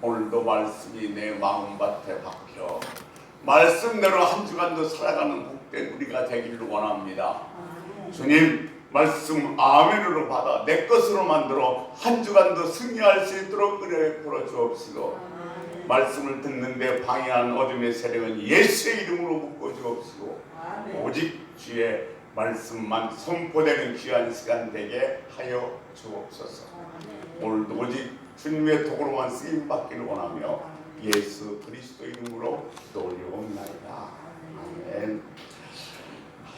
오늘도 말씀이 내 마음밭에 박혀 말씀대로 한 주간도 살아가는 복된 우리가 되기를 원합니다. 주님, 말씀 아멘으로 받아 내 것으로 만들어 한 주간도 승리할 수 있도록 은혜 베풀어 주옵시고, 말씀을 듣는데 방해한 어둠의 세력은 예수의 이름으로 묶어 주옵시고, 오직 주의 말씀만 선포되는 귀한 시간 되게 하여 주옵소서. 오늘도 오직 주님의 도구로만 쓰임 받기를 원하며 예수 그리스도 이름으로 기도 올려옵나이다. 아멘.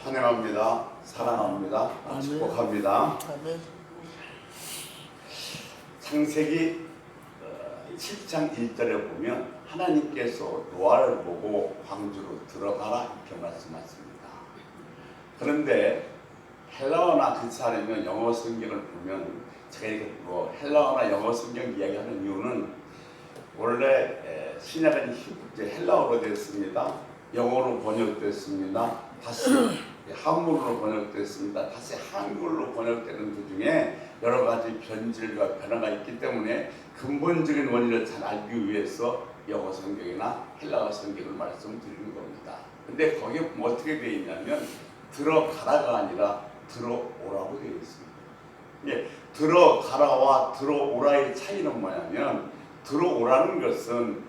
환영합니다. 사랑합니다. 축복합니다. 창세기 7장 1절에 보면 하나님께서 노아를 보고 광주로 들어가라 이렇게 말씀하십니다. 그런데 헬라어나 그렇지 않으면 영어 성경을 보면, 제가 헬라어나 영어 성경 이야기하는 이유는 원래 신약은 헬라어로 됐습니다. 영어로 번역됐습니다. 다시 한문으로 번역됐습니다. 다시 한글로 번역되는 도중에 여러 가지 변질과 변화가 있기 때문에 근본적인 원리를 잘 알기 위해서 영어 성경이나 헬라어 성경을 말씀드리는 겁니다. 근데 거기에 어떻게 되어 있냐면 들어가라가 아니라 들어오라고 되어 있습니다. 예, 들어가라와 들어오라의 차이는 뭐냐면, 들어오라는 것은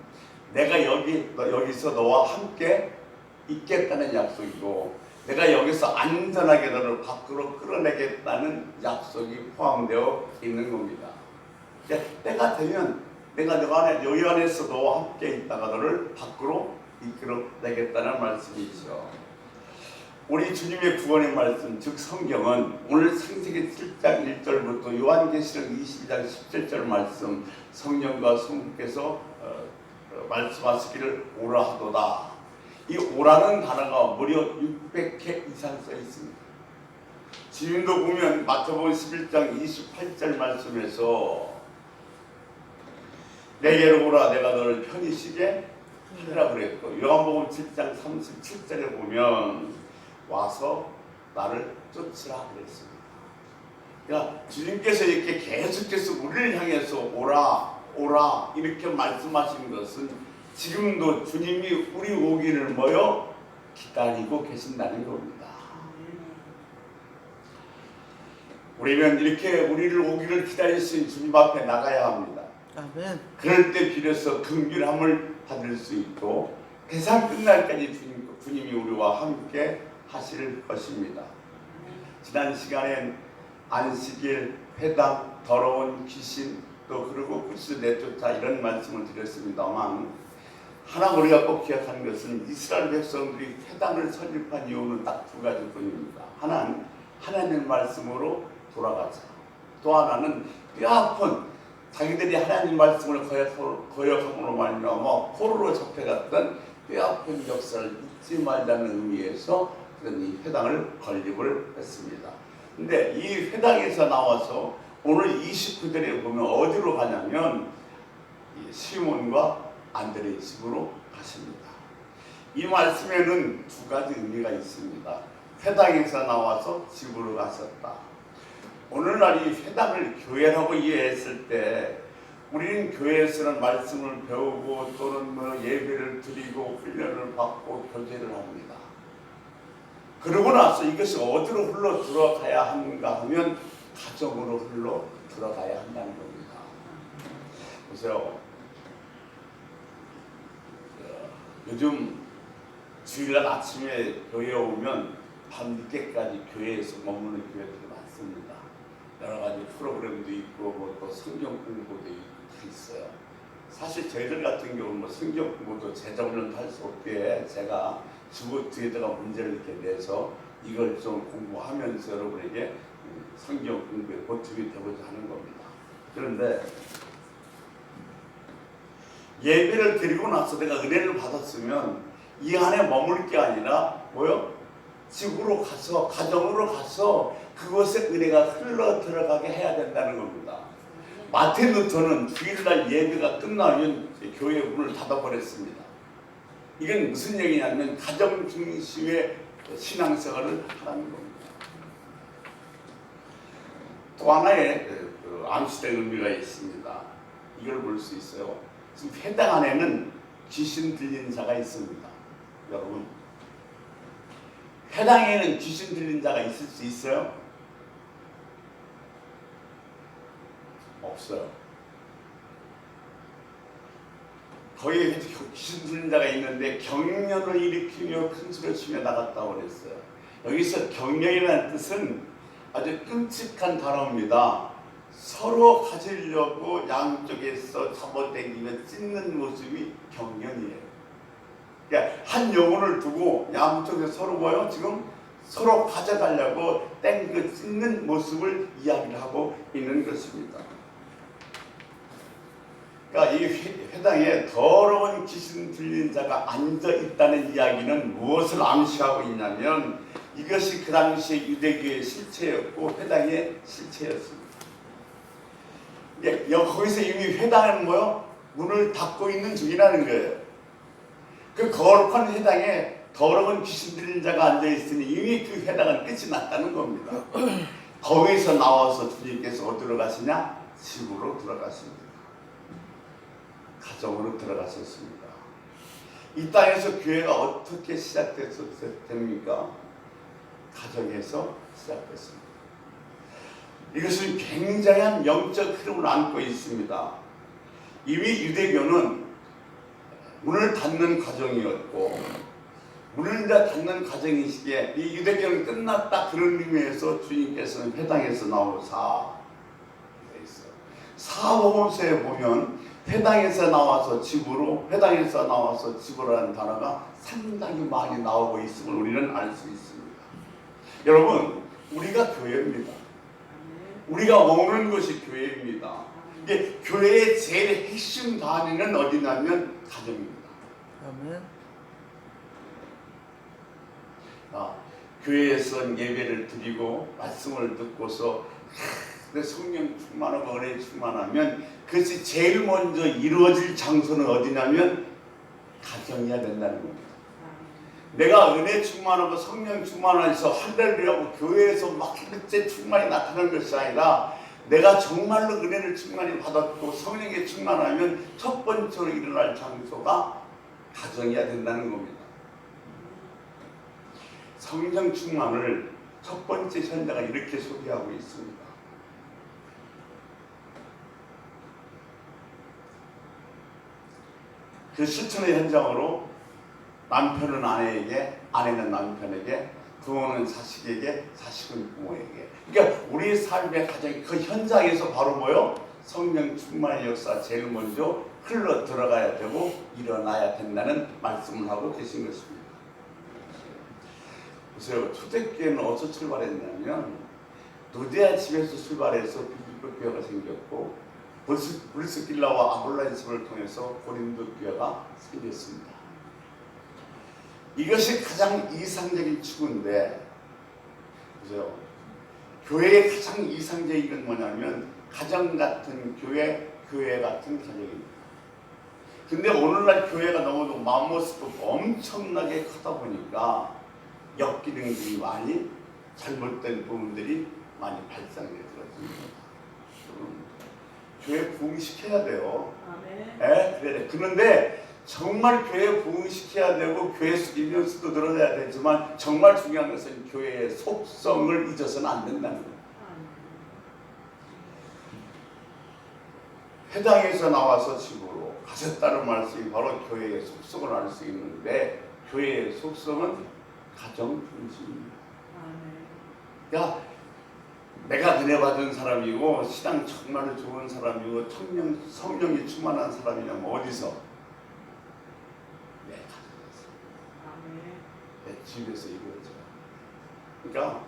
내가 여기서 너와 함께 있겠다는 약속이고, 내가 여기서 안전하게 너를 밖으로 끌어내겠다는 약속이 포함되어 있는 겁니다. 때가 되면 내가 여기 안에서 너와 함께 있다가 너를 밖으로 이끌어내겠다는 말씀이죠. 우리 주님의 구원의 말씀, 즉 성경은 오늘 창세기 7장 1절부터 요한계시록 22장 17절 말씀, 성령과 성부께서 말씀하시기를 오라 하도다. 이 오라는 단어가 무려 600회 이상 써 있습니다. 지금도 보면 마태복음 11장 28절 말씀에서 내게로 오라 내가 너를 편히 쉬게 하리라 그랬고, 요한복음 7장 37절에 보면 와서 나를 쫓으라 그랬습니다. 그러니까 주님께서 이렇게 계속해서 우리를 향해서 오라 오라 이렇게 말씀하신 것은 지금도 주님이 우리 오기를 기다리고 계신다는 겁니다. 우리는 이렇게 우리를 오기를 기다리신 주님 앞에 나가야 합니다. 아멘. 그럴 때 비로소 긍휼함을 받을 수 있고 세상 끝날까지 주님이 우리와 함께 하실 것입니다. 지난 시간엔 안식일, 회당, 더러운 귀신, 또 그리고 구스 내쫓아 이런 말씀을 드렸습니다만, 하나 우리가 꼭 기억하는 것은 이스라엘 백성들이 회당을 설립한 이유는 딱 두 가지뿐입니다. 하나는 하나님 말씀으로 돌아가자. 또 하나는 뼈아픈 자기들이 하나님 말씀을 거역함으로 말미암아 포로로 잡혀갔던 뼈아픈 역사를 잊지 말자는 의미에서 이 회당을 건립을 했습니다. 근데 이 회당에서 나와서 오늘 29절에 보면 어디로 가냐면 시몬과 안드레의 집으로 가십니다. 이 말씀에는 두 가지 의미가 있습니다. 회당에서 나와서 집으로 가셨다. 오늘날 이 회당을 교회라고 이해했을 때 우리는 교회에서는 말씀을 배우고 또는 예배를 드리고 훈련을 받고 교제를 합니다. 그러고 나서 이것이 어디로 흘러 들어가야 하는가 하면 가정으로 흘러 들어가야 한다는 겁니다. 보세요. 요즘 주일날 아침에 교회에 오면 밤늦게까지 교회에서 머무는 교회들이 많습니다. 여러 가지 프로그램도 있고 또 성경 공부도 있어요. 사실 저희들 같은 경우는 성경 공부도 제자훈련도 할 수 없게 제가 주부 뒤에다가 문제를 이렇게 내서 이걸 좀 공부하면서 여러분에게 성경 공부에 보탬이 되고자 하는 겁니다. 그런데 예배를 드리고 나서 내가 은혜를 받았으면 이 안에 머물 게 아니라 집으로 가서 가정으로 가서 그곳에 은혜가 흘러 들어가게 해야 된다는 겁니다. 마틴 루터는 주일날 예배가 끝나면 교회 문을 닫아버렸습니다. 이건 무슨 얘기냐면 가정 중심의 신앙생활을 하라는 겁니다. 또 하나의 암시된 의미가 있습니다. 이걸 볼 수 있어요. 지금 회당 안에는 귀신 들린 자가 있습니다. 여러분, 회당에는 귀신 들린 자가 있을 수 있어요? 없어요. 거기 귀신 들린 자가 있는데 경련을 일으키며 큰 소리를 치며 나갔다고 그랬어요. 여기서 경련이라는 뜻은 아주 끔찍한 단어입니다. 서로 가지려고 양쪽에서 잡아당기며 찢는 모습이 경련이에요. 그러니까 한 영혼을 두고 양쪽에서 서로 뭐요? 지금 서로 가져가려고 땡겨 찢는 모습을 이야기를 하고 있는 것입니다. 그러니까 이 회당에 더러운 귀신 들린 자가 앉아 있다는 이야기는 무엇을 암시하고 있냐면 이것이 그 당시에 유대교의 실체였고 회당의 실체였습니다. 거기서 이미 회당은 뭐요? 문을 닫고 있는 중이라는 거예요. 그 거룩한 회당에 더러운 귀신 들린 자가 앉아 있으니 이미 그 회당은 끝이 났다는 겁니다. 거기서 나와서 주님께서 어디로 가시냐? 집으로 들어가십니다. 가정으로 들어가셨습니다. 이 땅에서 교회가 어떻게 시작됩니까? 가정에서 시작됐습니다. 이것은 굉장한 영적 흐름을 안고 있습니다. 이미 유대교는 문을 닫는 가정이었고 문을 닫는 가정이시기에 이 유대교는 끝났다 그런 의미에서 주님께서는 회당에서 나오사 사복음서에 보면 회당에서 나와서 집으로 회당에서 나와서 집으로라는 단어가 상당히 많이 나오고 있음을 우리는 알 수 있습니다. 여러분, 우리가 교회입니다. 우리가 오는 것이 교회입니다. 이게 교회의 제일 핵심 단위는 어디냐면 가정입니다. 아멘. 교회에서 예배를 드리고 말씀을 듣고서 성령 충만하고 은혜 충만하면 그것이 제일 먼저 이루어질 장소는 어디냐면 가정이어야 된다는 겁니다. 내가 은혜 충만하고 성령 충만해서 할렐루야하고 교회에서 막 그때 충만이 나타나는 것이 아니라 내가 정말로 은혜를 충만히 받았고 성령에 충만하면 첫 번째로 일어날 장소가 가정이어야 된다는 겁니다. 성령 충만을 첫 번째 현자가 이렇게 소개하고 있습니다. 그 실천의 현장으로 남편은 아내에게, 아내는 남편에게, 부모는 자식에게, 자식은 부모에게. 그러니까 우리 삶의 가정 그 현장에서 바로 뭐요? 성령 충만의 역사 제일 먼저 흘러 들어가야 되고 일어나야 된다는 말씀을 하고 계신 것입니다. 보세요. 초대교회는 어디서 출발했냐면 노데아 집에서 출발해서 빌립보 교회가 생겼고 브리스길라와 아볼라인습을 통해서 고린도 교회가 생겼습니다. 이것이 가장 이상적인 추구인데, 보세요. 교회의 가장 이상적인 건 뭐냐면 가정 같은 교회, 교회 같은 가정입니다. 근데 오늘날 교회가 너무도 맘모습도 엄청나게 크다 보니까 역기능들이 많이 잘못된 부분들이 많이 발생되더라고요. 교회 부흥시켜야 돼요. 네, 그래. 그런데 정말 교회 부흥시켜야 되고 교회 인원수도 늘어나야 되지만 정말 중요한 것은 교회의 속성을 잊어서는 안 된다는 거예요. 회당에서 나와서 집으로 가셨다는 말씀이 바로 교회의 속성을 알 수 있는데 교회의 속성은 가정 중심입니다. 그러니까 내가 은혜 받은 사람이고 신앙 정말 좋은 사람이고 성령이 충만한 사람이냐면 어디서? 내 가정에서, 내 집에서 이루어져요. 그러니까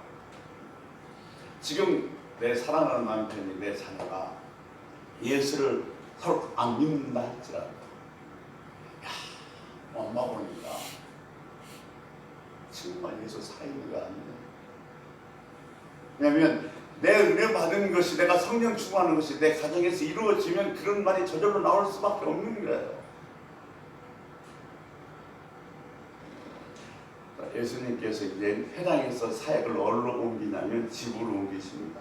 지금 내 사랑하는 남편이 내 자녀가 예수를 서로 안 믿는다 할지라도 엄마 보니까 정말 예수 살아있는 거 아니에요. 왜냐하면 내 은혜 받은 것이 내가 성령 충만하는 것이 내 가정에서 이루어지면 그런 말이 저절로 나올 수밖에 없는 거예요. 예수님께서 이제 회당에서 사역을 어디로 옮기냐면 집으로 옮기십니다.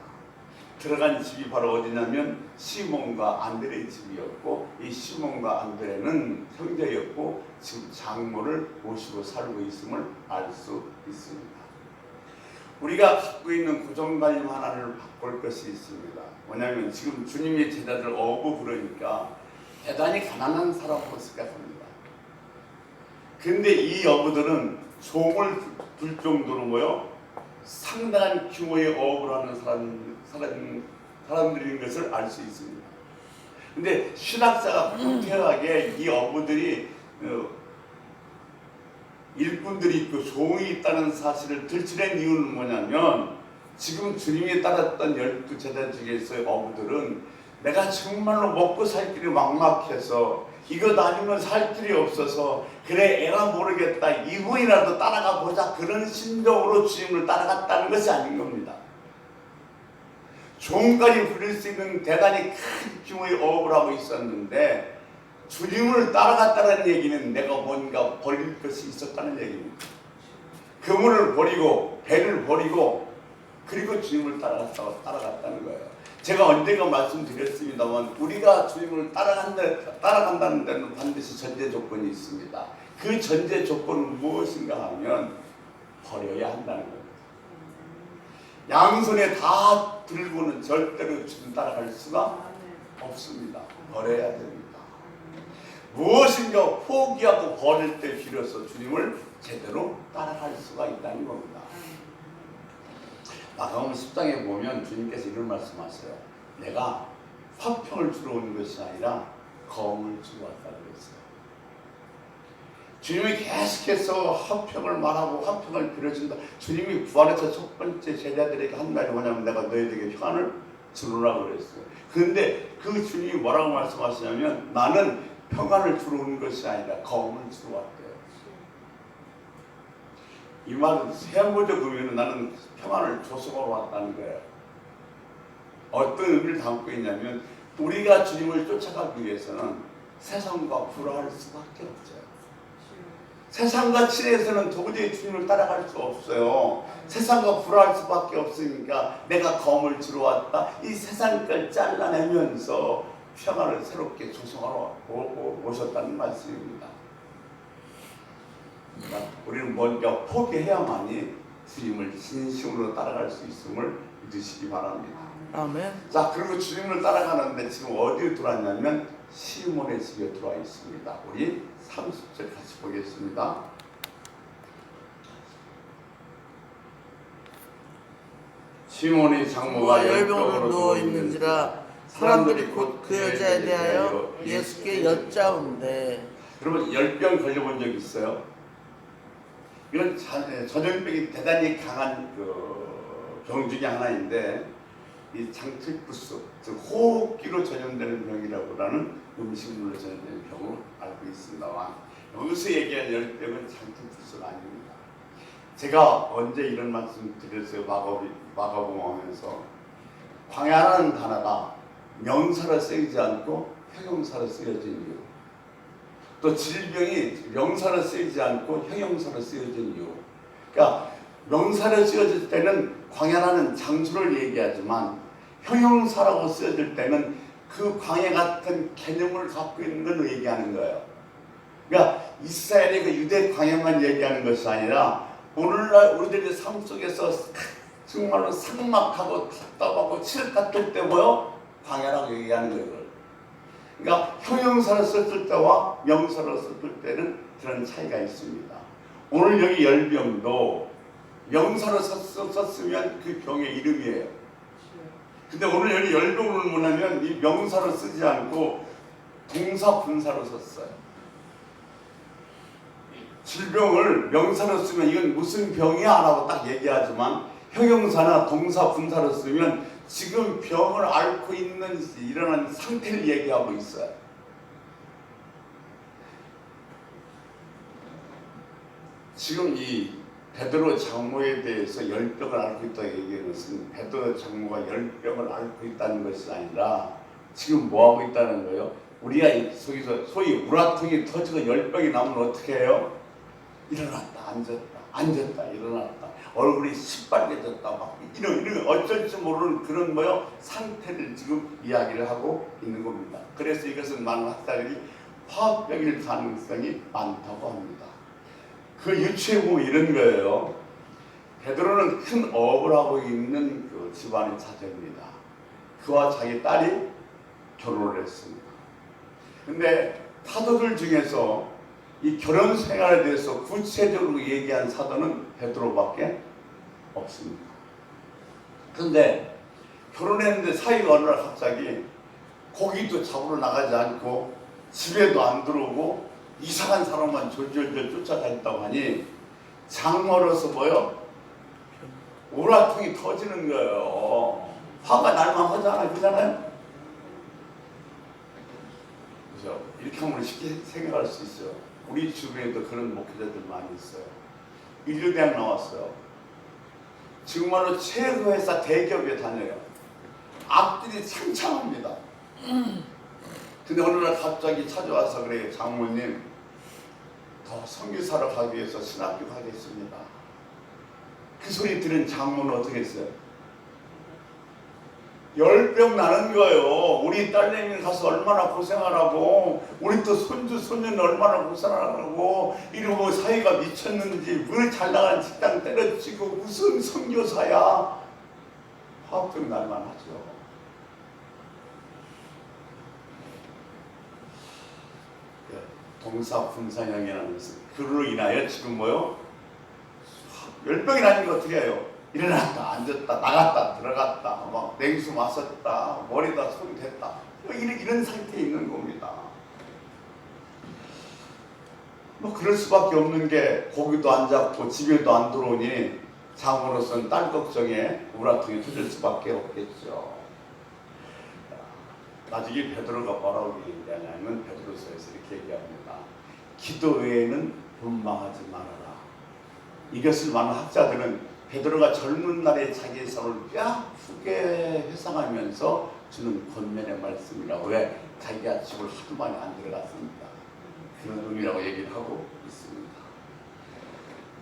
들어간 집이 바로 어디냐면 시몬과 안드레의 집이었고, 이 시몬과 안드레는 형제였고 지금 장모를 모시고 살고 있음을 알 수 있습니다. 우리가 갖고 있는 고정관념 하나를 바꿀 것이 있습니다. 뭐냐면 지금 주님의 제자들 어부 부르니까 대단히 가난한 사람으로 생각합니다. 근데 이 어부들은 종을 둘 정도로 상당한 규모의 어업을 하는 사람들인 것을 알 수 있습니다. 근데 신학자가 구태하게 이 어부들이 일꾼들이 있고 종이 있다는 사실을 들춰낸 이유는 뭐냐면, 지금 주님이 따랐던 12 제자 중에서의 어부들은 내가 정말로 먹고 살 길이 막막해서 이것 아니면 살 길이 없어서 그래 에라 모르겠다 이분이라도 따라가 보자, 그런 심정으로 주님을 따라갔다는 것이 아닌 겁니다. 종까지 부릴 수 있는 대단히 큰 규모의 어업을 하고 있었는데 주님을 따라갔다는 얘기는 내가 뭔가 버릴 것이 있었다는 얘기입니다. 그물을 버리고 배를 버리고 그리고 주님을 따라갔다는 거예요. 제가 언젠가 말씀드렸습니다만 우리가 주님을 따라간다는 데는 반드시 전제 조건이 있습니다. 그 전제 조건은 무엇인가 하면 버려야 한다는 겁니다. 양손에 다 들고는 절대로 주님 따라갈 수가 없습니다. 버려야 됩니다. 무엇인가 포기하고 버릴 때 비로소 주님을 제대로 따라갈 수가 있다는 겁니다. 마가복음 10장에 보면 주님께서 이런 말씀하세요. 내가 화평을 주러 온 것이 아니라 검을 주러 왔다고 그랬어요. 주님이 계속해서 화평을 말하고 화평을 빌어준다. 주님이 부활해서 첫 번째 제자들에게 한 말이 뭐냐면 내가 너희에게 평안을 주노라고 그랬어요. 그런데 그 주님이 뭐라고 말씀하시냐면 나는 평안을 주러 온 것이 아니라 검을 주러 왔대요. 이 말은 세한문적 의미는 나는 평안을 조성하러 왔다는 거예요. 어떤 의미를 담고 있냐면 우리가 주님을 쫓아가기 위해서는 세상과 불화할 수밖에 없어요. 세상과 친해서는 도저히 주님을 따라갈 수 없어요. 세상과 불화할 수밖에 없으니까 내가 검을 주러 왔다. 이 세상 걸 잘라내면서 평안을 새롭게 조성하러 오셨다는 말씀입니다. 우리는 뭔가 포기해야만이 주님을 진심으로 따라갈 수 있음을 믿으시기 바랍니다. 아멘. 자, 그리고 주님을 따라가는데 지금 어디에 들어왔냐면 시몬의 집에 들어와 있습니다. 우리 30절 같이 보겠습니다. 시몬의 장모가 열병으로 누워 있는지라 사람들이 곧 그 여자에 대하여 예수께 여짜온대. 여러분 열병 걸려본 적 있어요? 이건 전염병이 대단히 강한 병 중에 하나인데 이 장티푸스, 즉 호흡기로 전염되는 병이라고라는 음식물로 전염되는 병으로 알고 있습니다만 여기서 얘기한 열병은 장티푸스가 아닙니다. 제가 언제 이런 말씀 드렸어요? 마가복음 하면서 광야라는 단어가 명사로 쓰이지 않고 형용사로 쓰여진 이유, 또 질병이 명사로 쓰이지 않고 형용사로 쓰여진 이유. 그러니까 명사로 쓰여질 때는 광야라는 장소를 얘기하지만 형용사라고 쓰여질 때는 그 광야 같은 개념을 갖고 있는 걸 얘기하는 거예요. 그러니까 이스라엘의 그 유대 광야만 얘기하는 것이 아니라 오늘날 우리들의 삶 속에서 정말로 삭막하고 답답하고 칠 같을 때 광야라고 얘기하는 거예요. 그러니까 형용사로 썼을 때와 명사로 썼을 때는 그런 차이가 있습니다. 오늘 여기 열병도 명사로 썼으면 그 병의 이름이에요. 근데 오늘 여기 열병을 뭐냐면 이 명사로 쓰지 않고 동사 분사로 썼어요. 질병을 명사로 쓰면 이건 무슨 병이야 라고 딱 얘기하지만 형용사나 동사 분사로 쓰면 지금 병을 앓고 있는 일어난 상태를 얘기하고 있어요. 지금 이 베드로 장모에 대해서 열병을 앓고 있다고 얘기하는 것은 베드로 장모가 열병을 앓고 있다는 것이 아니라 지금 뭐하고 있다는 거예요? 우리가 속에서 소위 우라통이 터지고 열병이 나면 어떻게 해요? 일어났다 앉았다 일어났다 얼굴이 시빨개졌다 막 이런 어쩔 줄 모르는 그런 상태를 지금 이야기를 하고 있는 겁니다. 그래서 이것은 많은 학자들이 화학병일 가능성이 많다고 합니다. 그 유추해 보면 이런 거예요. 베드로는 큰 업을 하고 있는 그 집안의 자제입니다. 그와 자기 딸이 결혼을 했습니다. 근데 사도들 중에서 이 결혼 생활에 대해서 구체적으로 얘기한 사도는 베드로밖에 없습니다. 그런데 결혼했는데 사이가 어느 날 갑자기 고기도 잡으러 나가지 않고 집에도 안 들어오고 이상한 사람만 졸졸졸 쫓아다닌다고 하니 장모로서 오라통이 터지는 거예요. 화가 날만 하잖아요. 그렇잖아요? 그죠? 이렇게 하면 쉽게 생각할 수 있어요. 우리 주변에도 그런 목회자들 많이 있어요. 인류대학 나왔어요. 정말로 최고회사 대기업에 다녀요. 앞들이 창창합니다. 근데 어느 날 갑자기 찾아와서 그래요. 장모님, 더 선교사로 가기 위해서 신학교 가겠습니다. 그 소리 들은 장모는 어떻게 했어요? 열병 나는 거예요. 우리 딸내미는 가서 얼마나 고생하라고, 우리 또 손주 손녀는 얼마나 고생하라고, 이러고 사이가 미쳤는지 왜 잘나가는 직장 때려치고 무슨 선교사야. 화병 날만 하죠. 동사분사형이라는 것은 그로 인하여 지금 열병이 나니까 어떻게 해요? 일어났다 앉았다 나갔다 들어갔다 막 냉수 마셨다 머리다 손 댔다 이런 상태에 있는 겁니다. 그럴 수밖에 없는 게 고기도 안 잡고 집에도 안 들어오니 장모로서는 딸 걱정에 우라통이 터질 수밖에 없겠죠. 나중에 베드로가 뭐라고 얘기하냐면 베드로서에서 이렇게 얘기합니다. 기도 외에는 분망하지 말아라. 이것을 많은 학자들은 베드로가 젊은 날에 자기의 삶을 뼈아프게 회상하면서 주는 권면의 말씀이라고. 왜? 자기가 집을 하도 많이 안 들어갔습니다. 그런 의미라고 얘기를 하고 있습니다.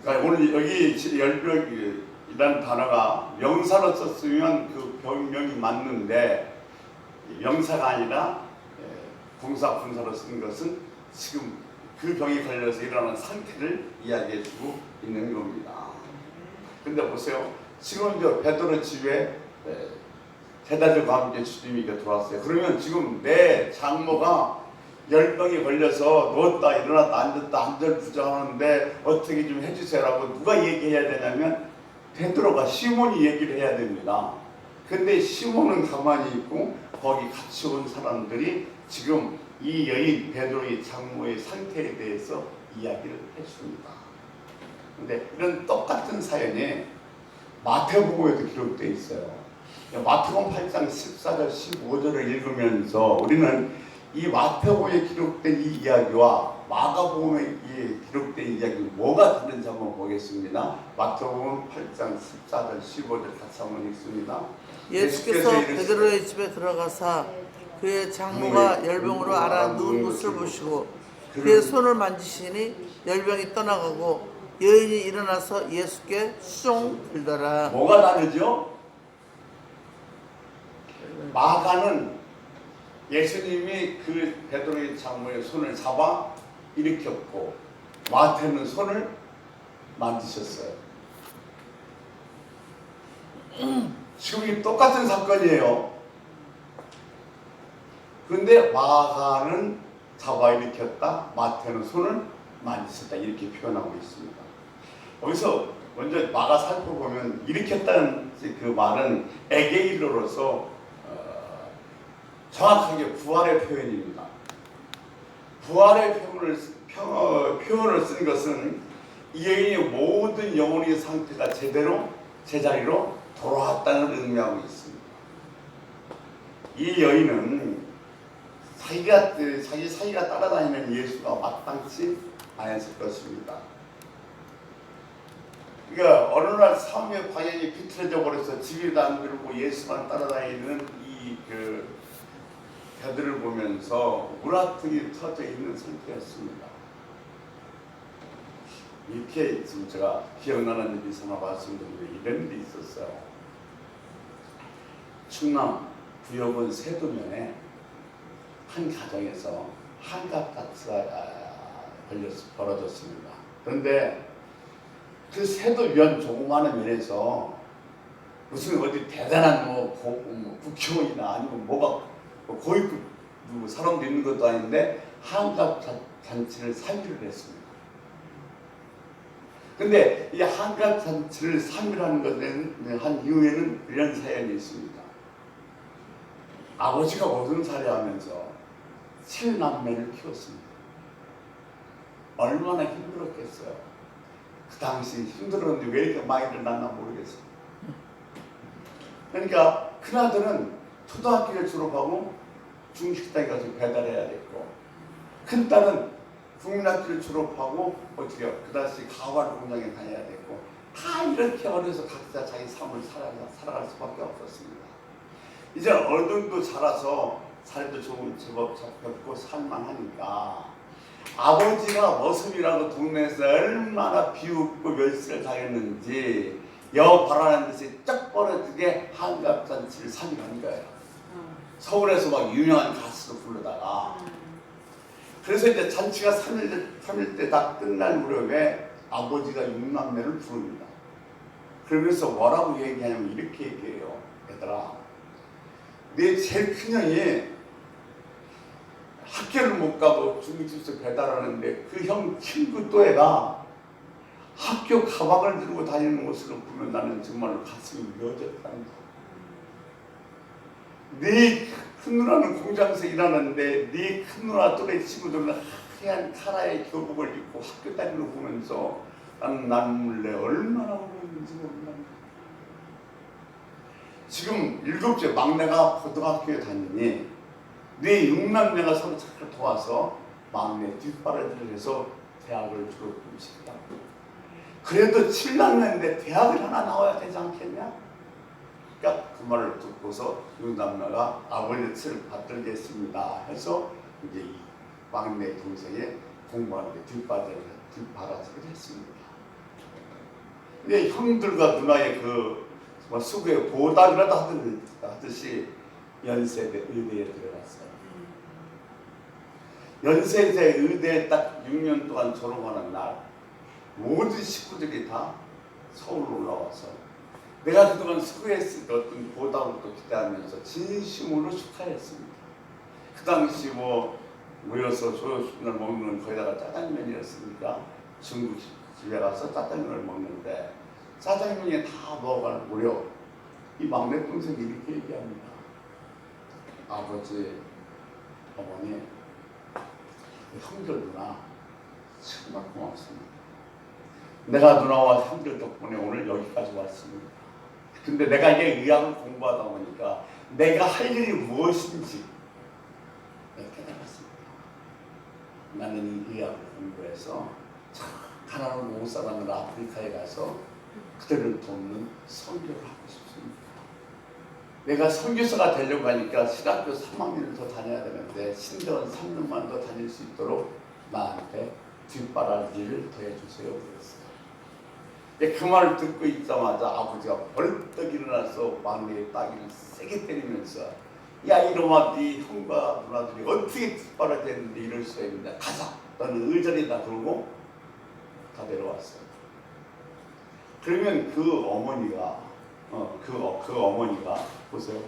그러니까 오늘 여기 열병이라는 단어가 명사로 썼으면 그 병명이 맞는데 명사가 아니라 동사 분사로 쓴 것은 지금 그 병이 걸려서 일어나는 상태를 이야기해주고 있는 겁니다. 근데 보세요. 지금 베드로 집에 제자들과 함께 주님이 들어왔어요. 그러면 지금 내 장모가 열병이 걸려서 누웠다 일어났다 앉았다 안절부절하는데 어떻게 좀 해주세요라고 누가 얘기해야 되냐면 베드로가 시몬이 얘기를 해야 됩니다. 근데 시몬은 가만히 있고 거기 같이 온 사람들이 지금 이 여인 베드로의 장모의 상태에 대해서 이야기를 했습니다. 근데 이런 똑같은 사연이 마태복음에도 기록되어 있어요. 마태복음 8장 14절 15절을 읽으면서 우리는 이 마태복음에 기록된 이 이야기와 마가복음에 기록된 이야기 뭐가 다른지 한번 보겠습니다. 마태복음 8장 14절 15절 같이 한번 읽습니다. 예수께서 베드로의 집에 들어가사 그의 장모가 열병으로 앓아 누운 것을 보시고 그의 손을 만지시니 열병이 떠나가고 여인이 일어나서 예수께 숭 들더라. 뭐가 다르죠? 마가는 예수님이 그 베드로의 장모의 손을 잡아 일으켰고 마태는 손을 만지셨어요. 지금 이 똑같은 사건이에요. 그런데 마가는 잡아 일으켰다, 마태는 손을 만지셨다 이렇게 표현하고 있습니다. 여기서 먼저 마가 살펴보면 일으켰다는 그 말은 에게일로로서 정확하게 부활의 표현입니다. 부활의 표현을 쓴 것은 이 여인의 모든 영혼의 상태가 제대로 제자리로 돌아왔다는 의미하고 있습니다. 이 여인은 자기 사이가 따라다니는 예수가 마땅치 않았을 것입니다. 그러니까 어느 날 삶의 방향이 비틀어져 버려서 집에도 안 들고 예수만 따라다니는 이 배들을 보면서 우라통이 터져 있는 상태였습니다. 이렇게 지금 제가 기억나는 일이 하나 말씀드리면 이런 일이 있었어요. 충남 부여군 세도면에 한 가정에서 한갑 다투가 벌어졌습니다. 그런데 그 세도면 조그마한 면에서 무슨 어디 대단한 국회의원이나 아니면 뭐가 고위급 사람도 있는 것도 아닌데 한갑 잔치를 3일을 했습니다. 근데 이 한갑 잔치를 3일 하는 것은 한 이후에는 이런 사연이 있습니다. 아버지가 모든 살해하면서 7남매를 키웠습니다. 얼마나 힘들었겠어요. 그 당시 힘들었는데 왜 이렇게 많이들 났나 모르겠어요. 그러니까 큰아들은 초등학교를 졸업하고 중식당에 가서 배달해야 됐고, 큰딸은 국민학교를 졸업하고 어떻게 그 당시 가발 공장에 다녀야 됐고, 다 이렇게 어려서 각자 자기 삶을 살아갈 수밖에 없었습니다. 이제 어느 정도 자라서 살도 조금 제법 잡혔고 살만하니까 아버지가 머슴이라고 동네에서 얼마나 비웃고 멸시를 당했는지 여바라는 듯이 쩍 벌어지게 한갑잔치를 3일 한 거예요. 서울에서 막 유명한 가수로 부르다가. 그래서 이제 잔치가 3일 때 다 끝날 무렵에 아버지가 6남매를 부릅니다. 그러면서 뭐라고 얘기하냐면 이렇게 얘기해요. 얘들아, 내 제일 큰형이 학교를 못 가고 중국집에서 배달하는데 그 형 친구 또 애가 학교 가방을 들고 다니는 모습을 보면 나는 정말로 가슴이 묘졌단다. 네 큰누나는 공장에서 일하는데 네 큰누나 또래 친구들은 하얀 카라의 교복을 입고 학교 다니는 거 보면서 나는 남몰래 얼마나 울었는지 모른답니다. 지금 7째 막내가 고등학교에 다니니 네 6남매가 서로 잘 도와서 막내 뒷바라지를 해서 대학을 졸업시켰다. 그래도 7남매인데 대학을 하나 나와야 되지 않겠냐? 그러니까 그 말을 듣고서 6남매가 아버지 뜻을 받들겠습니다 해서 이제 이 막내 동생이 공부하는데 뒷바라지를 했습니다. 근데 형들과 누나의 그 수고에 보답이라도 하듯이 연세대 의대에 들어갔어요. 연세대 의대에 딱 6년 동안 졸업하는 날 모든 식구들이 다 서울로 올라와서 내가 그동안 수고했을 때 어떤 보답을 또 기대하면서 진심으로 축하했습니다. 그 당시 모여서 조효순을 먹는 거기다가 짜장면이었으니까 중국집에 가서 짜장면을 먹는데 짜장면이 다 먹어갈 무렵 이 막내 동생이 이렇게 얘기합니다. 아버지, 어머니, 형들 누나 정말 고맙습니다. 내가 누나와 형들 덕분에 오늘 여기까지 왔습니다. 근데 내가 이제 의학을 공부하다 보니까 내가 할 일이 무엇인지 깨달았습니다. 나는 이 의학을 공부해서 참 가난한 못 사람들 아프리카에 가서 그들을 돕는 선교를 하고 싶습니다. 내가 선교사가 되려고 하니까 신학교 3학년을 더 다녀야 되는데 신대원 3년만 더 다닐 수 있도록 나한테 뒷바라지를 더해주세요. 그랬어요. 그 말을 듣고 있자마자 아버지가 벌떡 일어나서 막내의 따귀를 세게 때리면서 야 이놈아, 네 형과 누나들이 어떻게 뒷바라지 했는데 이럴 수가 있느냐, 가자, 너는 의자리에다 들고 다 내려왔어요. 그러면 그 어머니가 그 어머니가 보세요.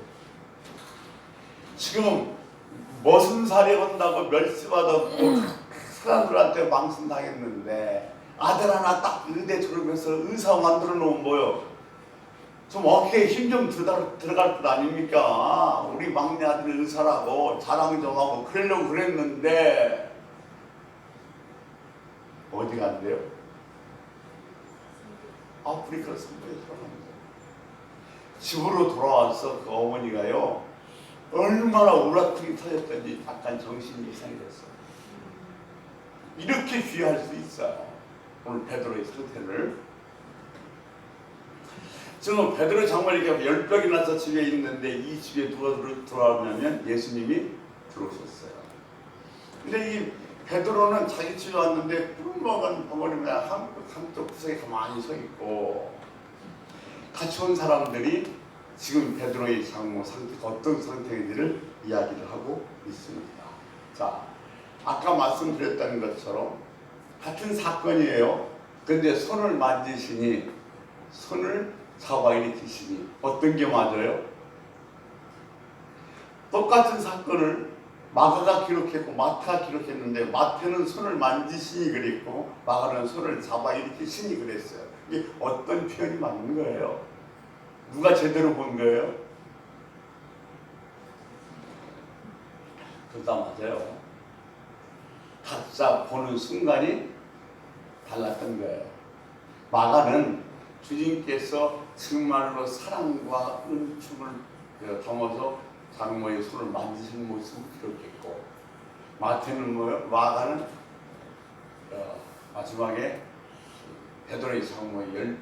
지금 머슴 살해한다고 멸시받았고 사람들한테 망신당했는데 아들 하나 딱 의대 졸업해서 의사 만들어 놓으면 뭐요? 좀 어깨에 힘 좀 들어갈 것 아닙니까? 우리 막내 아들이 의사라고 자랑 좀 하고 그러려고 그랬는데 어디 간대요? 아프리카 선교에 들어갑니다. 집으로 돌아와서 그 어머니가요 얼마나 우라통이 터졌던지 약간 정신이 이상이 됐어요. 이렇게 귀할 수 있어요. 오늘 베드로의 상태를. 지금 베드로 정말 이렇게 열병이 나서 집에 있는데 이 집에 누가 들어오냐면 예수님이 들어오셨어요. 근데 이 베드로는 자기 집에 왔는데 굶어간 버무리면 한쪽 구석에 가만히 서 있고, 같이 온 사람들이 지금 베드로의 장모 상태가 어떤 상태인지를 이야기를 하고 있습니다. 자, 아까 말씀드렸던 것처럼 같은 사건이에요. 근데 손을 만지시니, 손을 잡아일으키시니 어떤 게 맞아요? 똑같은 사건을 마가가 기록했고 마태가 기록했는데, 마태는 손을 만지시니 그랬고 마가는 손을 잡아일으키시니 그랬어요. 이게 어떤 표현이 맞는 거예요? 누가 제대로 본 거예요? 둘 다 맞아요. 각자 보는 순간이 달랐던 거예요. 마가는 주님께서 정말로 사랑과 은총을 담아서 장모의 손을 만지신 모습을 기록했고, 마태는 뭐요? 마가는 마지막에 베드로의 장모의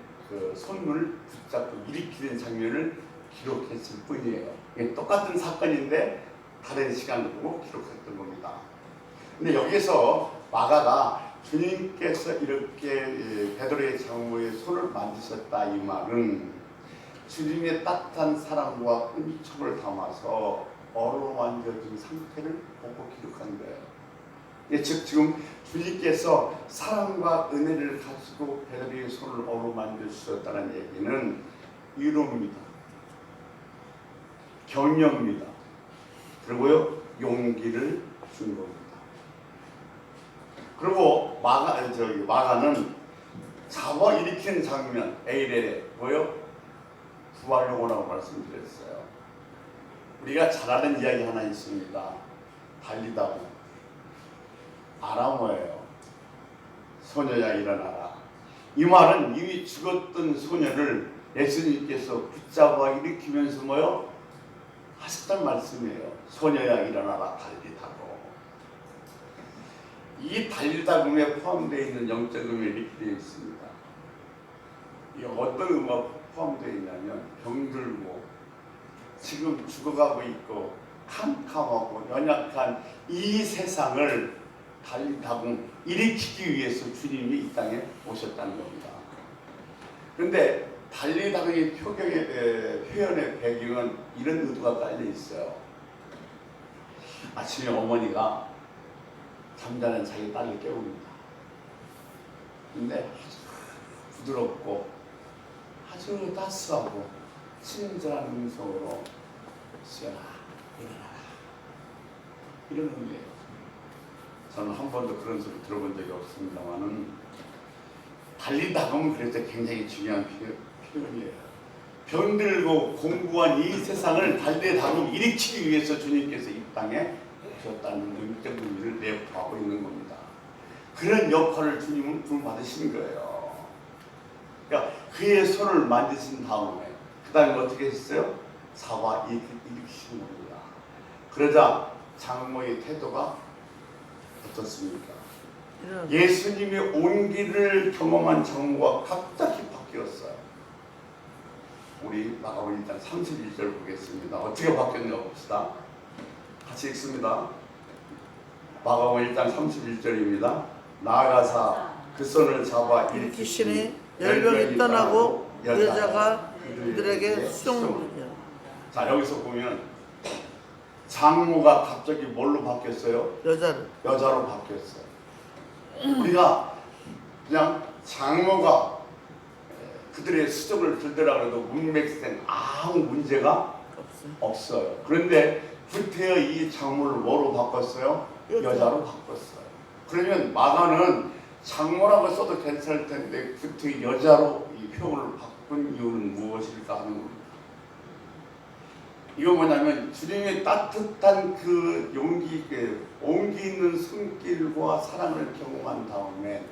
손을 붙잡고 일으키는 장면을 기록했을 뿐이에요. 이게 똑같은 사건인데 다른 시간을 보고 기록했던 겁니다. 근데 여기서 마가가 주님께서 이렇게 베드로의 장모의 손을 만지셨다 이 말은 주님의 따뜻한 사랑과 은총을 담아서 어루만져진 상태를 보고 기록한 거예요. 즉 지금 주님께서 사랑과 은혜를 가지고 베드로의 손을 어루만져 주셨다는 얘기는 위로입니다. 격려입니다. 그리고요, 용기를 준 겁니다. 그리고 마가는 잡아 일으키는 장면, 에이레 뭐요? 부활용어라고 말씀드렸어요. 우리가 잘 아는 이야기 하나 있습니다. 달리다고. 아람어예요. 소녀야 일어나라. 이 말은 이미 죽었던 소녀를 예수님께서 붙잡아 일으키면서 뭐요? 하셨던 말씀이에요. 소녀야 일어나라 달리다고. 이 달리다금에 포함되어 있는 영적 의미가 이렇게 되어 있습니다. 이 어떤 의미가 포함되어 있냐면, 병들고 지금 죽어가고 있고 캄캄하고 연약한 이 세상을 달리다금 일으키기 위해서 주님이 이 땅에 오셨다는 겁니다. 그런데 달리다금의 표현의 배경은 이런 의도가 깔려 있어요. 아침에 어머니가 잠자는 자기 딸을 깨웁니다. 근데 아주 부드럽고 아주 따스하고 친절한 음성으로 수연아 일어나라, 이런 의미예요. 저는 한 번도 그런 소리 들어본 적이 없습니다만은 달리다금 그래서 굉장히 중요한 표현이에요. 병들고 공부한 이 세상을 달리다금 일으키기 위해서 주님께서 이 땅에 오셨다는 영적 의미를 내포하고 있는 겁니다. 그런 역할을 주님은 부름받으신 거예요. 그러니까 그의 손을 만지신 다음에 그 다음에 어떻게 했어요? 잡아 일으키신 겁니다. 그러자 장모의 태도가 어떻습니까? 예수님의 온기를 경험한 장모가 갑자기 바뀌었어요. 우리 마가복음 1장 31절 보겠습니다. 어떻게 바뀌었냐 봅시다. 같이 읽습니다. 마가복음 1장 31절입니다. 나아가사 그 손을 잡아 일으키시니 열병이 떠나고 여자가 그들에게 수종되니라. 자, 여기서 보면 장모가 갑자기 뭘로 바뀌었어요? 여자로 바뀌었어요. 우리가 그냥 장모가 그들의 수족을 들더라 그래도 문맥생 아무 문제가 없어요. 그런데 구태여 이 장모를 뭐로 바꿨어요? 여자로 바꿨어요. 그러면 마가는 장모라고 써도 괜찮을 텐데 구태여 여자로 이 표현을 바꾼 이유는 무엇일까 하는 겁니다. 이거 뭐냐면 주님의 따뜻한 그 용기 있게 온기 있는 손길과 사랑을 경험한 다음에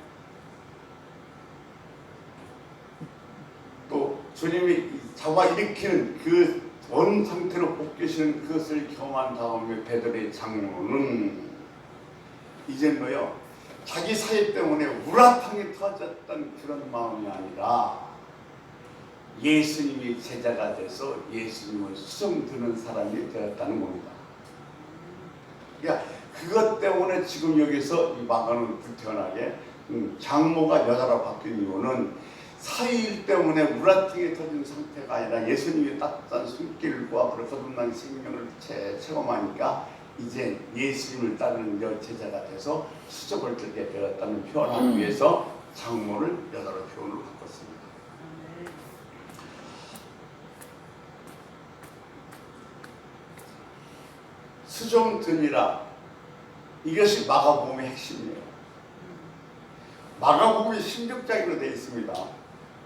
또 주님이 잡아 일으키는 그 원 상태로 복귀시는 그것을 경험한 다음에 베드로의 장모는 이제 뭐요? 자기 사회 때문에 우라통이 터졌던 그런 마음이 아니라 예수님이 제자가 돼서 예수님을 수종드는 사람이 되었다는 겁니다. 그러니까 그것 때문에 지금 여기서 이 마가는 불태어나게 장모가 여자로 바뀐 이유는 사이일 때문에 물라팅에 터진 상태가 아니라 예수님의 따뜻한 손길과 그런 거듭난 생명을 체험하니까 이제 예수님을 따르는 제자가 돼서 수족을 들게 되었다는 표현하기 위해서 장모를 여자로 표현을 바꿨습니다. 수종드니라, 이것이 마가복음의 핵심이에요. 마가복음이 16장으로 되어 있습니다.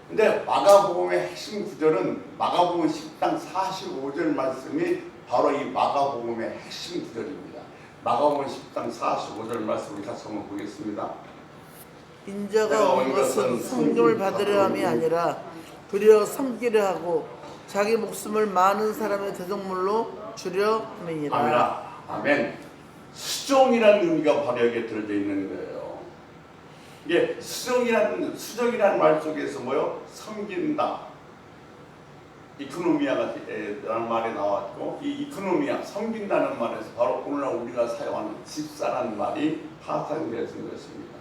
근데 마가복음의 핵심 구절은 마가복음 10장 45절 말씀이 바로 이 마가복음의 핵심 구절입니다. 마가복음 10장 45절 말씀을 같이 한번 보겠습니다. 인자가 온 것은 섬김을 받으려 함이 아니라 도리어 섬기려 하고 자기 목숨을 많은 사람의 대속물로 주려 함이니라. 아멘. 수종이라는 의미가 바로 여기에 들어져 있는 거예요. 이게 수종이라는 말 속에서 뭐요? 섬긴다. 이코노미아라는 말이 나왔고, 이 이코노미아, 섬긴다는 말에서 바로 오늘날 우리가 사용하는 집사라는 말이 파생되어진 것입니다.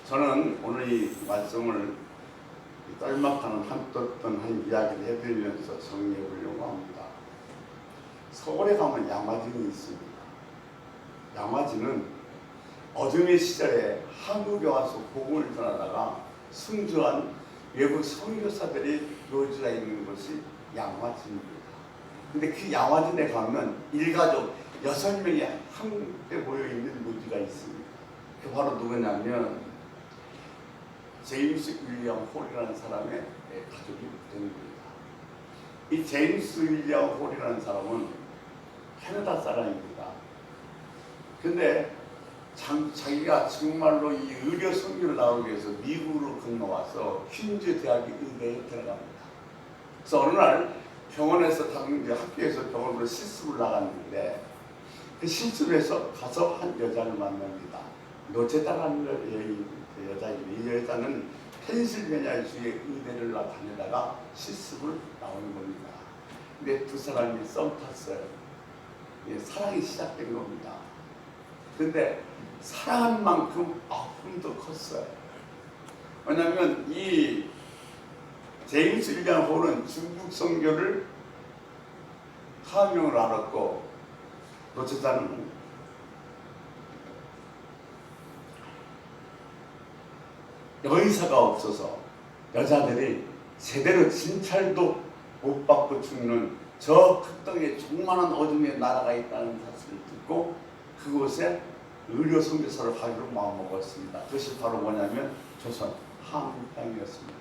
저는 오늘 이 말씀을 짤막한 한 이야기를 해드리면서 정리해 보려고 합니다. 서울에 가면 양화진이 있습니다. 양화진은 어둠의 시절에 한국에 와서 복음을 전하다가 순주한 외국 선교사들이 묘지가 있는 곳이 양화진입니다. 근데 그 양화진에 가면 일가족 6명이 함께 모여있는 묘지가 있습니다. 그 바로 누구냐면 제임스 윌리엄 홀이라는 사람의 가족이 됩니다. 이 제임스 윌리엄 홀이라는 사람은 캐나다 사람입니다. 근데 자기가 정말로 이 의료 선교를 나오기 위해서 미국으로 건너와서 퀸즈 대학의 의대에 들어갑니다. 그래서 어느 날 병원에서 학교에서 병원으로 실습을 나갔는데 그 실습에서 가서 한 여자를 만납니다. 노제다라는 여자입니다. 이 여자는 펜실베니아주의 의대를 다니다가 실습을 나오는 겁니다. 근데 두 사람이 썸 탔어요. 사랑이 시작된 겁니다. 근데 사랑한 만큼 아픔도 컸어요. 왜냐하면 이 제임스 윌리엄 홀은 중국 선교를 사명을 알았고, 노제자는 의사가 없어서 여자들이 제대로 진찰도 못 받고 죽는 저 극동에 조그마한 어둠의 나라가 있다는 사실을 듣고 그곳에 의료 선교사를 가기로 마음먹었습니다. 그것이 바로 뭐냐면 조선 한국 땅이었습니다.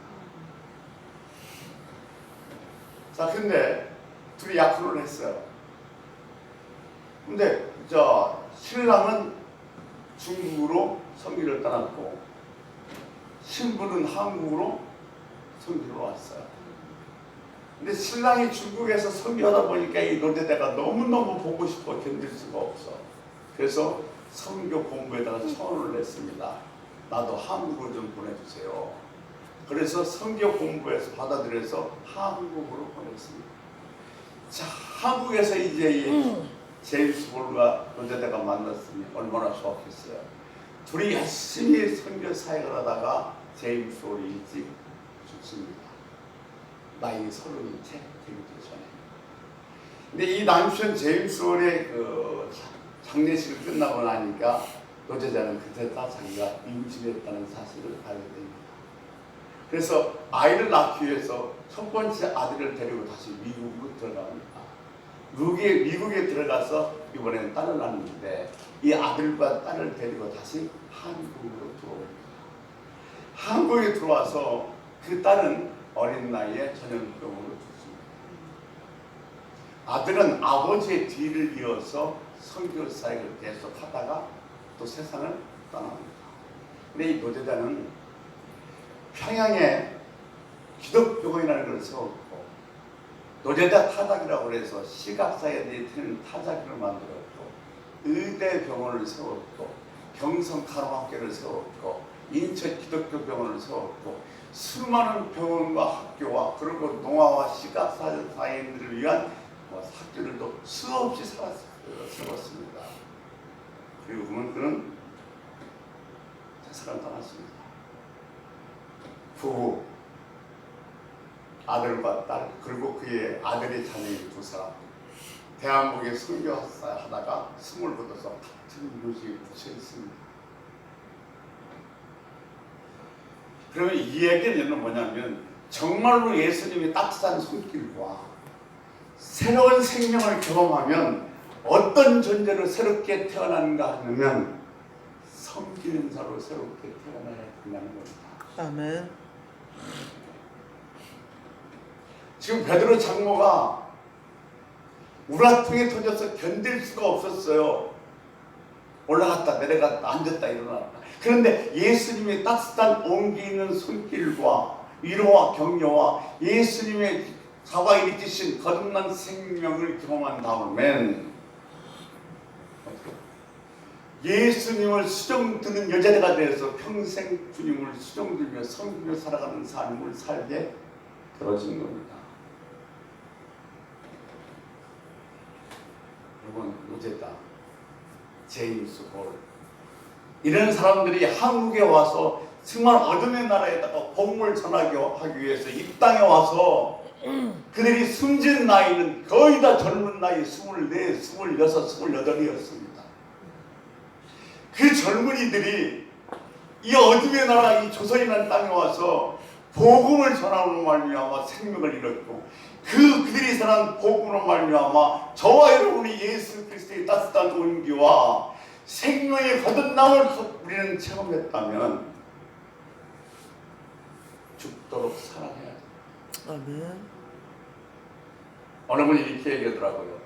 자, 근데 둘이 약혼을 했어요. 근데 신랑은 중국으로 선교를 떠났고 신부는 한국으로 선교를 왔어요. 근데 신랑이 중국에서 선교하다 보니까 이 노제대가 너무너무 보고 싶어 견딜 수가 없어. 그래서 선교 공부에다가 청원을 냈습니다. 나도 한국으로 좀 보내주세요. 그래서 선교 공부에서 받아들여서 한국으로 보냈습니다. 자, 한국에서 이제 이 제임스 홀과 노제대가 만났으니 얼마나 좋았겠어요. 둘이 열심히 선교 사역을 하다가 제임스 홀이 일찍 죽습니다. 나이 30이 채 되기 전에. 근데 이 남편 제임스 홀의 장례식을 끝나고 나니까 노제자는 그때다 자기가 임신했다는 사실을 알게 됩니다. 그래서 아이를 낳기 위해서 첫 번째 아들을 데리고 다시 미국으로 들어갑니다. 미국에 들어가서 이번에는 딸을 낳는데 이 아들과 딸을 데리고 다시 한국으로 들어옵니다. 한국에 들어와서 그 딸은 어린 나이에 전염병으로 죽습니다. 아들은 아버지의 뒤를 이어서 선교 사역을 계속 하다가 또 세상을 떠납니다. 근데 이 노제자는 평양에 기독병원이라는 걸 세웠고 노제자 타작이라고 해서 시각사회에 드는 타작을 만들었고 의대병원을 세웠고 경성 가로학교를 세웠고 인천 기독교 병원을 세웠고 수많은 병원과 학교와 그리고 농아와 시각사회인들을 위한 학교들도 수없이 세웠습니다. 그리고 그는 세상을 떠났습니다. 부부, 아들과 딸, 그리고 그의 아들의 자녀인 두 사람, 대한민국에 선교하다가 숨을 거둬서 같은 묘지에 묻혀 있습니다. 그러면 이 얘기는 뭐냐면 정말로 예수님의 따뜻한 손길과 새로운 생명을 경험하면 어떤 존재로 새롭게 태어나는가 하면 섬기는 자로 새롭게 태어나야 된다는 겁니다. 아멘. 지금 베드로 장모가 우라통에 터져서 견딜 수가 없었어요. 올라갔다 내려갔다 앉았다 일어났다. 그런데 예수님의 따뜻한 온기 있는 손길과 위로와 격려와 예수님의 자가 일으키신 거듭난 생명을 경험한 다음엔 예수님을 수종드는 여자가 되어서 평생 주님을 수종들며 섬기며 살아가는 삶을 살게 되어진 겁니다. 여러분, 로제다, 제임스 홀, 이런 사람들이 한국에 와서 정말 어둠의 나라에다가 복음을 전하기 위해서 이 땅에 와서 그들이 숨진 나이는 거의 다 젊은 나이 24, 26, 28이었습니다. 그 젊은이들이 이 어둠의 나라 이 조선이라는 땅에 와서 복음을 전함으로 말미암아 생명을 잃었고 그들이 전한 복음으로 말미암아 저와 여러분이 예수 그리스도의 따뜻한 온기와 생명의 거듭남을 우리는 체험했다면 죽도록 사랑해야 돼. 아멘. 어느 분이 이렇게 얘기하더라고요.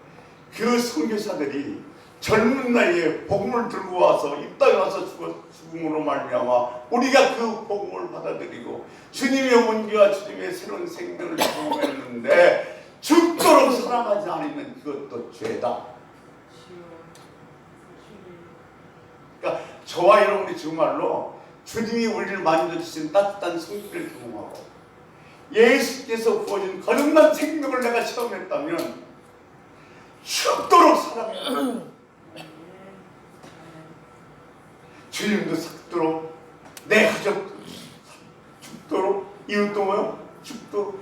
그 선교사들이 젊은 나이에 복음을 들고 와서 이 땅에 와서 죽음으로 말미암아 우리가 그 복음을 받아들이고 주님의 온기와 주님의 새로운 생명을 경험했는데 죽도록 사랑하지 않으면 그것도 죄다. 그러니까 저와 여러분이 정말로 주님이 우리를 만져주신 따뜻한 손길을 경험하고 예수께서 부어준 거듭난 생명을 내가 체험했다면 죽도록 사랑해야 돼. 주님도 죽도록, 내 가족도 죽도록, 이웃도 뭐요? 죽도록.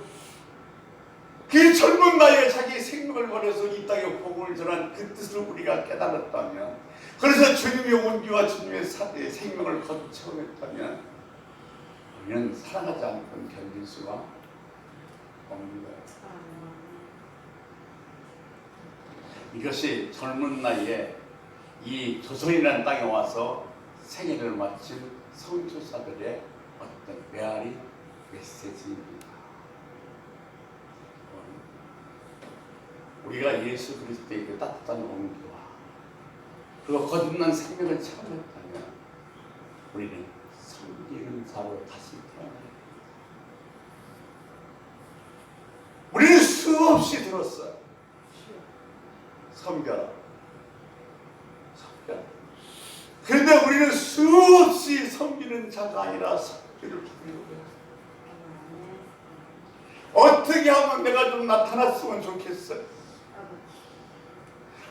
그 젊은 나이에 자기 생명을 버려서 이 땅에 복음을 전한 그 뜻을 우리가 깨달았다면, 그래서 주님의 온기와 주님의 생명을 거듭 체험했다면 우리는 사랑하지 않고는 견딜 수가 없는 거예요. 이것이 젊은 나이에 이 조선이라는 땅에 와서 생애를 마친 선교사들의 어떤 메아리 메시지입니다. 우리가 예수 그리스도의 그 따뜻한 온기와 그리고 거듭난 생명을 체험했다면 우리는 섬기는 자로 다시 태어나야 됩니다. 우리는 수없이 들었어요. 섬겨라. 그런데 우리는 수없이 섬기는 자가 아니라 섬기를 부리려고 해요. 어떻게 하면 내가 좀 나타났으면 좋겠어요.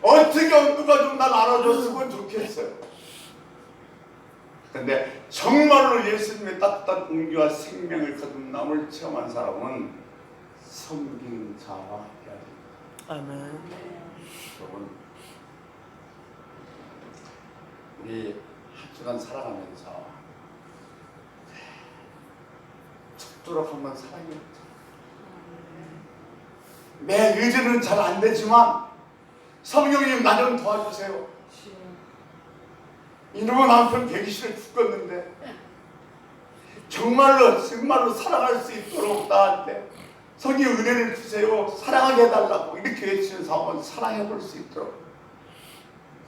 어떻게 하면 누가 좀 날 알아줬으면 좋겠어요. 그런데 정말로 예수님의 따뜻한 온기와 생명의 거듭남을 체험한 사람은 섬기는 자와 해야 됩니다. 아멘. 여러분, 우리 한 주간 살아가면서 죽도록 한번 사랑해보자. 내 의지는 잘 안 되지만 성령님 나 좀 도와주세요. 이놈의 남편 되기 싫어 죽겠는데 정말로 사랑할 수 있도록 나한테 성령 은혜를 주세요. 사랑하게 해달라고 이렇게 외치는 사람은 사랑해볼 수 있도록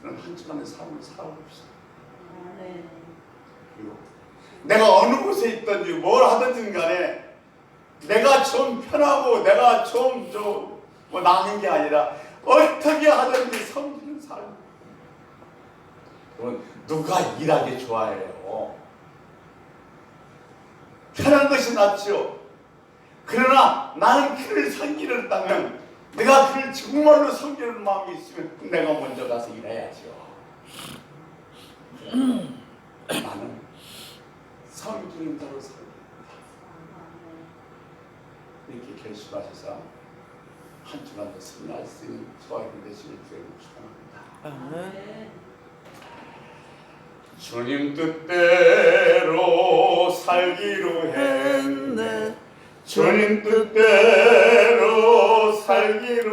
그런 한 주간의 삶을 살아봅시다. 그리고 내가 어느 곳에 있든지 뭘 하든지 간에 내가 좀 편하고 내가 좀 뭐 나은 게 아니라 어떻게 하든지 섬기는 삶. 그럼 누가 일하기 좋아해요? 편한 것이 낫죠. 그러나 나는 그를 섬기겠다면 내가 그를 정말로 섬기는 마음이 있으면 내가 먼저 가서 일해야죠. 나는 섬기는 자로 살겠다. 이렇게 결심하셔서 한 주간 더 승리할 수 있는 소화가 되시길 주님을 축원합니다. 주님 뜻대로 살기로 했네. 주님 뜻대로 살기로